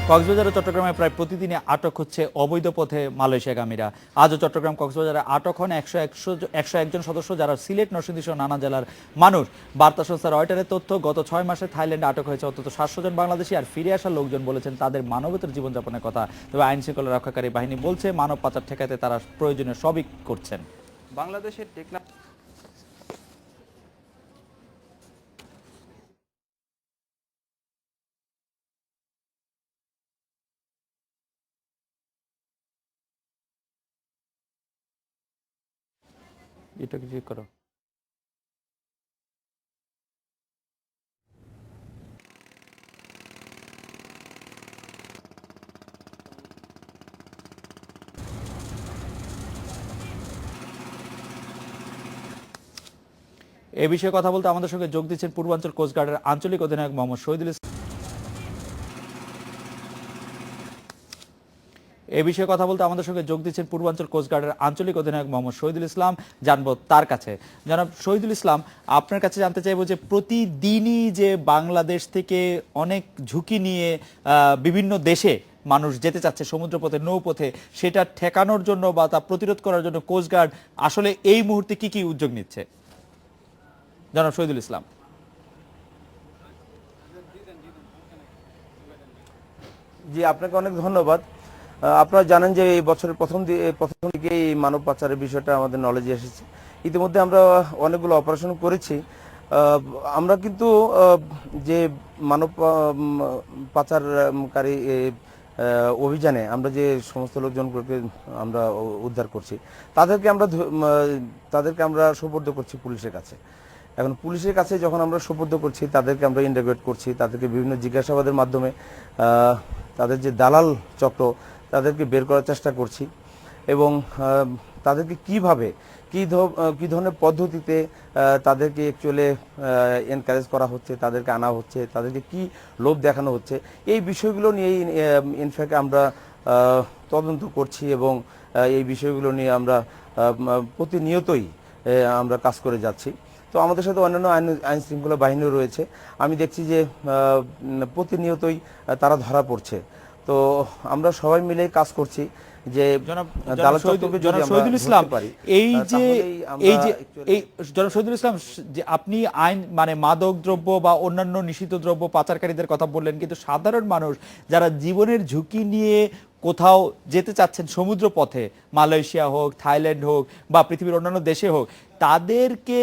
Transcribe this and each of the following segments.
কক্সবাজার ও চট্টগ্রামে প্রায় প্রতিদিনই আটক হচ্ছে অবৈধ পথে মালয়েশিয়াগামীরা। আজও চট্টগ্রাম কক্সবাজারে আটক হন 101 জন সদস্য, যারা সিলেট, নরসিংদী সহ নানা জেলার মানুষ। বার্তা সংস্থা রয়টারের তথ্য, গত 6 মাসে থাইল্যান্ডে আটক হয়েছে অন্তত 700 জন বাংলাদেশি। আর ফিরে আসা লোকজন বলেছেন তাদের মানবেতর জীবনযাপনের কথা। তবে আইন শৃঙ্খলা রক্ষাকারী বাহিনী বলছে মানব পাচার ঠেকাতে তারা প্রয়োজনীয় সবই করছেন। বাংলাদেশের টেকনাফ এটা কিছু করো। এ বিষয়ে কথা বলতে আমাদের সঙ্গে যোগ দিচ্ছেন পূর্বাঞ্চল কোস্টগার্ডের আঞ্চলিক অধিনায়ক মোহাম্মদ শহীদুল ইসলাম। এ বিষয়ে কথা বলতে আমাদের সঙ্গে যোগ দিচ্ছেন পূর্বাঞ্চল কোস্টগার্ডের আঞ্চলিক অধিনায়ক মোহাম্মদ শহীদুল ইসলাম। জানবো তার কাছে। জনাব শহীদুল ইসলাম, আপনার কাছে জানতে চাইবো যে প্রতিদিনই যে বাংলাদেশ থেকে অনেক ঝুঁকি নিয়ে বিভিন্ন দেশে মানুষ যেতে চাচ্ছে সমুদ্রপথে, নৌপথে, সেটা ঠেকানোর জন্য বা তা প্রতিরোধ করার জন্য কোস্টগার্ড আসলে এই মুহূর্তে কি কি উদ্যোগ নিচ্ছে? জনাব শহীদুল ইসলাম। জি, আপনাকে অনেক ধন্যবাদ। আপনারা জানেন যে এই বছরের প্রথম দিকে এই মানব পাচারের বিষয়টা আমাদের নলেজে এসেছে। ইতিমধ্যে আমরা অনেকগুলো অপারেশন করেছি। আমরা কিন্তু যে মানব পাচারকারী অভিযানে আমরা যে সমস্ত লোকজনগুলোকে আমরা উদ্ধার করছি, তাদেরকে আমরা সোপর্দ করছি পুলিশের কাছে। এখন পুলিশের কাছে যখন আমরা সোপর্দ করছি, তাদেরকে আমরা ইন্টারোগেট করছি, তাদেরকে বিভিন্ন জিজ্ঞাসাবাদের মাধ্যমে তাদের যে দালাল চক্র তাদেরকে বের করার চেষ্টা করছি এবং তাদেরকে কিভাবে কি ধরনের পদ্ধতিতে তাদেরকে অ্যাকচুয়ালি এনকারেজ করা হচ্ছে, তাদেরকে আনা হচ্ছে, তাদেরকে কি লোভ দেখানো হচ্ছে, এই বিষয়গুলো নিয়েই ইনফ্যাক্ট আমরা তদন্ত করছি এবং এই বিষয়গুলো নিয়ে আমরা প্রতিনিয়তই আমরা কাজ করে যাচ্ছি। তো আমাদের সাথে অন্যান্য আইন শৃঙ্খলা বাহিনীও রয়েছে। আমি দেখছি যে প্রতিনিয়তই তারা ধরা পড়ছে। তো আমরা সবাই মিলে কাজ করছি যে শহীদুল ইসলাম, এই যে জনাব শহীদুল ইসলাম, যে আপনি আইন মানে মাদক দ্রব্য বা অন্যান্য নিষিদ্ধ দ্রব্য পাচারকারীদের কথা বললেন, কিন্তু সাধারণ মানুষ যারা জীবনের ঝুঁকি নিয়ে কোথাও যেতে চাচ্ছেন সমুদ্র পথে, মালয়েশিয়া হোক, থাইল্যান্ড হোক বা পৃথিবীর অন্যান্য দেশে হোক, তাদেরকে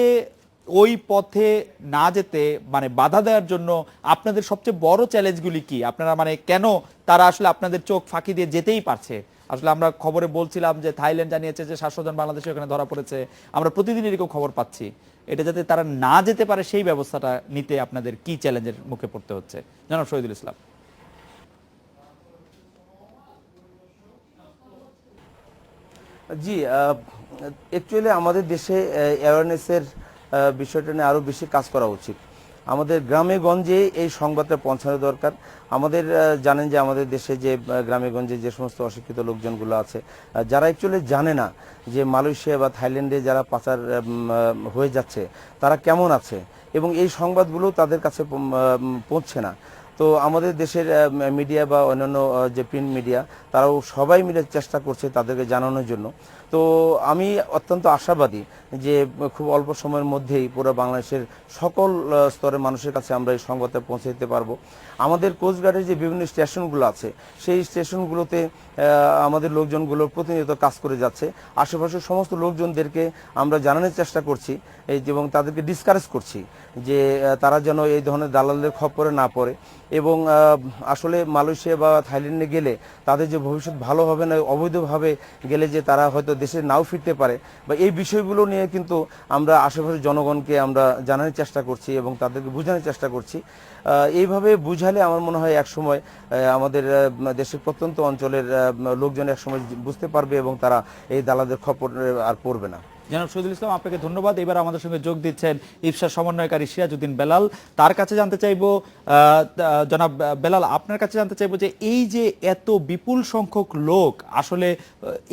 ওই পথে না যেতে মানে বাধা দেওয়ার জন্য আপনাদের সবচেয়ে বড় চ্যালেঞ্জগুলি কি? আপনারা মানে কেন তারা আসলে আপনাদের চোখ ফাঁকি দিয়ে যেতেই পারছে? আসলে আমরা খবরে বলছিলাম যে থাইল্যান্ড জানিয়েছে যে 700 জন বাংলাদেশি ওখানে ধরা পড়েছে। আমরা প্রতিদিন এরকম খবর পাচ্ছি। এটা যাতে তারা না যেতে পারে সেই ব্যবস্থাটা নিতে আপনাদের কি চ্যালেঞ্জের মুখে পড়তে হচ্ছে? জনাব শহীদুল ইসলাম। জি, অ্যাকচুয়ালি আমাদের দেশে অ্যাওয়ারনেসের বিষয়টা নিয়ে আরও বেশি কাজ করা উচিত। আমাদের গ্রামে গঞ্জে এই সংবাদটা পৌঁছানো দরকার। আমাদের জানেন যে আমাদের দেশে যে গ্রামে গঞ্জে যে সমস্ত অশিক্ষিত লোকজনগুলো আছে, যারা অ্যাকচুয়ালি জানে না যে মালয়েশিয়া বা থাইল্যান্ডে যারা পাচার হয়ে যাচ্ছে তারা কেমন আছে, এবং এই সংবাদগুলো তাদের কাছে পৌঁছছে না। তো আমাদের দেশের মিডিয়া বা অন্যান্য যে প্রিন্ট মিডিয়া, তারাও সবাই মিলে চেষ্টা করছে তাদেরকে জানানোর জন্য। তো আমি অত্যন্ত আশাবাদী যে খুব অল্প সময়ের মধ্যেই পুরো বাংলাদেশের সকল স্তরের মানুষের কাছে আমরা এই সংবাদটা পৌঁছে দিতে পারবো। আমাদের কোস্টগার্ডের যে বিভিন্ন স্টেশনগুলো আছে, সেই স্টেশনগুলোতে আমাদের লোকজনগুলো প্রতিনিয়ত কাজ করে যাচ্ছে। আশেপাশের সমস্ত লোকজনদেরকে আমরা জানানোর চেষ্টা করছি এবং তাদেরকে ডিসকারেজ করছি যে তারা যেন এই ধরনের দালালদের খপ্পরে না পড়ে, এবং আসলে মালয়েশিয়া বা থাইল্যান্ডে গেলে তাদের যে ভবিষ্যৎ ভালো হবে না, অবৈধভাবে গেলে যে তারা হয়তো দেশে নাও ফিরতে পারে, বা এই বিষয়গুলো নিয়ে কিন্তু আমরা আশেপাশের জনগণকে আমরা জানানোর চেষ্টা করছি এবং তাদেরকে বোঝানোর চেষ্টা করছি। এইভাবে বুঝালে আমার মনে হয় একসময় আমাদের দেশের প্রত্যন্ত অঞ্চলের লোকজন একসময় বুঝতে পারবে এবং তারা এই দালালদের খপ্পরে আর পড়বে না। জনাব শহীদুল ইসলাম, আপনাকে ধন্যবাদ। এবার আমাদের সঙ্গে যোগ দিচ্ছেন ইফসার সমন্বয়কারী সিরাজউদ্দিন বেলাল। তার কাছে জানতে চাইবো, জনাব বেলাল, আপনার কাছে জানতে চাইবো যে এই যে এত বিপুল সংখ্যক লোক আসলে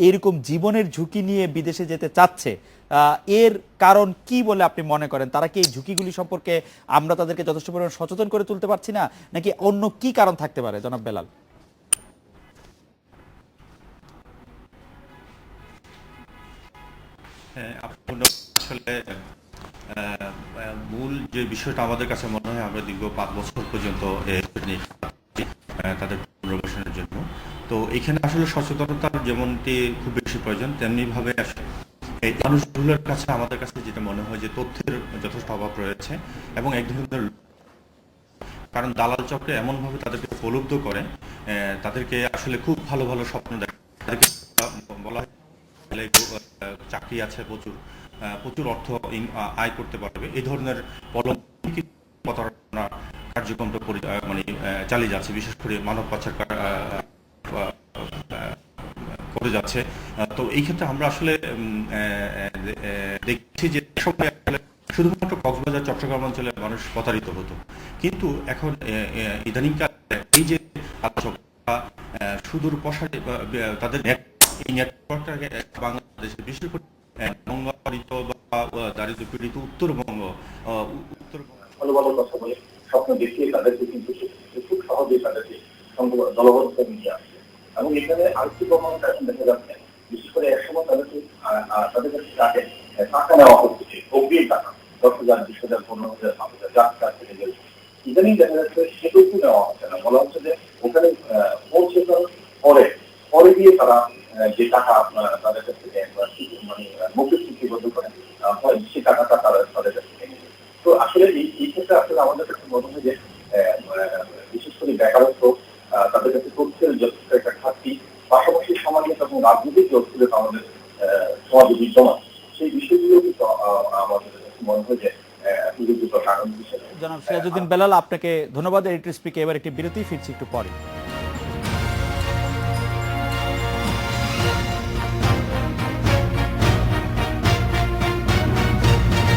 এরকম জীবনের ঝুঁকি নিয়ে বিদেশে যেতে চাচ্ছে, এর কারণ কি বলে আপনি মনে করেন? তারা কি এই ঝুঁকিগুলি সম্পর্কে আমরা তাদেরকে যথেষ্ট পরিমাণ সচেতন করে তুলতে পারছি না, নাকি অন্য কি কারণ থাকতে পারে? জনাব বেলাল। হ্যাঁ, আসলে মূল যে বিষয়টা আমাদের কাছে মনে হয়, আমরা দীর্ঘ 5 বছর পর্যন্ত তাদের পুনর্বাসনের জন্য, তো এখানে আসলে সচেতনতার যেমনটি খুব বেশি প্রয়োজন, তেমনি ভাবে আসলে এই মানুষগুলোর কাছে আমাদের কাছে যেটা মনে হয় যে তথ্যের যথেষ্ট অভাব রয়েছে, এবং এক ধরনের, কারণ দালাল চক্রে এমন ভাবে তাদেরকে প্রলুব্ধ করে, তাদেরকে আসলে খুব ভালো ভালো স্বপ্ন দেখে, তাদেরকে বলা হয় চাকরি আছে প্রচুর, প্রচুর অর্থ আয় করতে পারবে, এই ধরনের প্রতারণা কার্যক্রমটা মানে চালিয়ে যাচ্ছে, বিশেষ করে মানব পাচার করে যাচ্ছে। তো এই ক্ষেত্রে আমরা আসলে দেখছি যে সময় শুধুমাত্র কক্সবাজার চট্টগ্রাম অঞ্চলে মানুষ প্রতারিত হতো, কিন্তু এখন ইদানিংকাল এই যে আলোচক সুদূর প্রসারে তাদের এই নেটওয়ার্কটাকে বাংলাদেশে বিশেষ করে বঙ্গারিত বা দারিদ্র পীড়িত উত্তরবঙ্গ ভালো ভালো কথা বলে স্বপ্ন দেখিয়ে তাদেরকে কিন্তু খুব সহজেই তাদেরকে দলবদ্ধ নিয়ে আসছে। এবং এখানে আর্থিক প্রমাণটা এখন দেখা যাচ্ছে, বিশেষ করে একসময় তাদেরকে তাদের কাছে টাকা নেওয়া হচ্ছে, অগ্রিম টাকা 10,000, 20,000, 15,000, 5,000, যার কাছ থেকে গেলে ইদানিং দেখা যাচ্ছে সেটুকু নেওয়া হচ্ছে না। বলা হচ্ছে যে ওখানে পৌঁছে পরে পরে গিয়ে তারা যে টাকা তাদের কাছ থেকে মানে মৌখিক চুক্তিবদ্ধ করে হয়, সেই টাকাটা তারা তাদের কাছ থেকে নেবে। তো আসলে এই ক্ষেত্রে আসলে আমাদের কাছে মনে হয় যে বিশেষ করে বেকারত্ব, তাদের কাছে তথ্যের যথেষ্ট একটা ঘাটতি, পাশাপাশি সামাজিক এবং রাজনৈতিক যে অস্থিরতা আমাদের সমাজে বিদ্যমান, সেই বিষয়গুলো কিন্তু আমাদের কাছে মনে হয় যে উল্লেখযোগ্য কারণ হিসেবে। জনাব সিরাজউদ্দিন বেলাল, আপনাকে ধন্যবাদ। এডিটর স্পিকে এবার একটি বিরতি, ফিরছি একটু পরে।